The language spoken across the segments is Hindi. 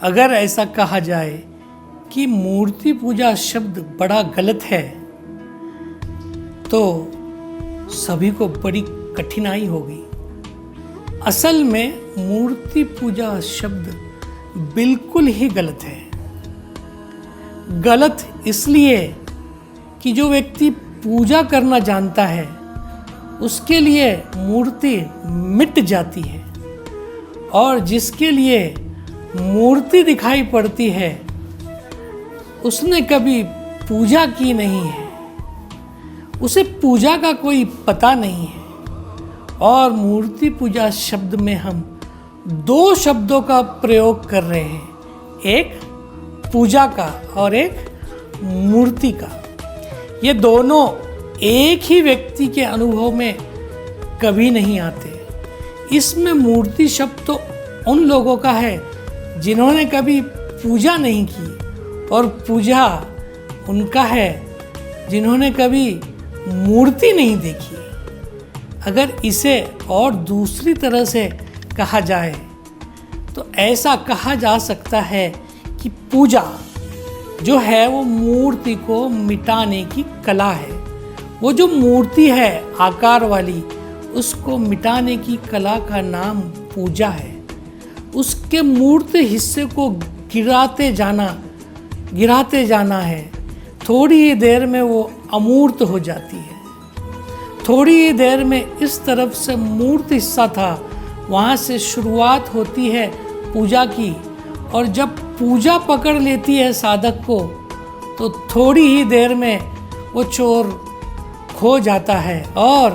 अगर ऐसा कहा जाए कि मूर्ति पूजा शब्द बड़ा गलत है तो सभी को बड़ी कठिनाई होगी। असल में मूर्ति पूजा शब्द बिल्कुल ही गलत है। गलत इसलिए कि जो व्यक्ति पूजा करना जानता है उसके लिए मूर्ति मिट जाती है, और जिसके लिए मूर्ति दिखाई पड़ती है उसने कभी पूजा की नहीं है, उसे पूजा का कोई पता नहीं है। और मूर्ति पूजा शब्द में हम दो शब्दों का प्रयोग कर रहे हैं, एक पूजा का और एक मूर्ति का। ये दोनों एक ही व्यक्ति के अनुभव में कभी नहीं आते। इसमें मूर्ति शब्द तो उन लोगों का है जिन्होंने कभी पूजा नहीं की, और पूजा उनका है जिन्होंने कभी मूर्ति नहीं देखी। अगर इसे और दूसरी तरह से कहा जाए तो ऐसा कहा जा सकता है कि पूजा जो है वो मूर्ति को मिटाने की कला है। वो जो मूर्ति है आकार वाली, उसको मिटाने की कला का नाम पूजा है। उसके मूर्त हिस्से को गिराते जाना है। थोड़ी ही देर में वो अमूर्त हो जाती है। थोड़ी ही देर में इस तरफ से मूर्त हिस्सा था, वहाँ से शुरुआत होती है पूजा की, और जब पूजा पकड़ लेती है साधक को तो थोड़ी ही देर में वो चोर खो जाता है और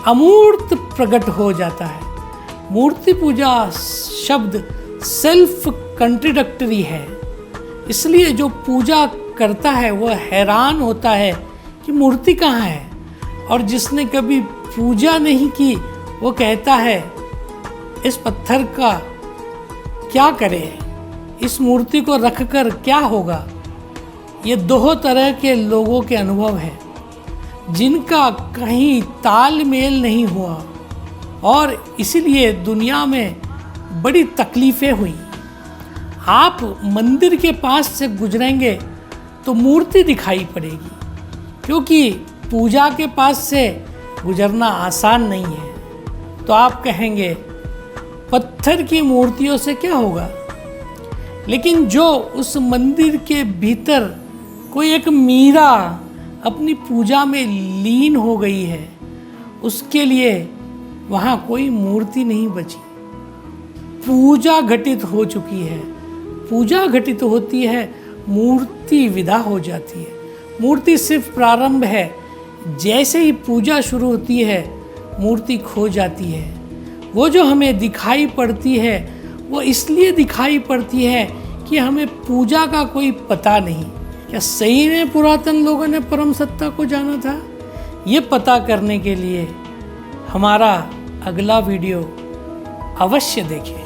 अमूर्त प्रकट हो जाता है। मूर्ति पूजा शब्द सेल्फ कंट्राडिक्टरी है, इसलिए जो पूजा करता है वह हैरान होता है कि मूर्ति कहाँ है, और जिसने कभी पूजा नहीं की वो कहता है इस पत्थर का क्या करें, इस मूर्ति को रखकर क्या होगा। ये दो तरह के लोगों के अनुभव हैं जिनका कहीं तालमेल नहीं हुआ, और इसीलिए दुनिया में बड़ी तकलीफ़ें हुई। आप मंदिर के पास से गुजरेंगे तो मूर्ति दिखाई पड़ेगी, क्योंकि पूजा के पास से गुजरना आसान नहीं है। तो आप कहेंगे पत्थर की मूर्तियों से क्या होगा, लेकिन जो उस मंदिर के भीतर कोई एक मीरा अपनी पूजा में लीन हो गई है, उसके लिए वहाँ कोई मूर्ति नहीं बची। पूजा घटित हो चुकी है। पूजा घटित होती है, मूर्ति विदा हो जाती है। मूर्ति सिर्फ प्रारंभ है। जैसे ही पूजा शुरू होती है मूर्ति खो जाती है। वो जो हमें दिखाई पड़ती है वो इसलिए दिखाई पड़ती है कि हमें पूजा का कोई पता नहीं। क्या सही में पुरातन लोगों ने परम सत्ता को जाना था? ये पता करने के लिए हमारा अगला वीडियो अवश्य देखें।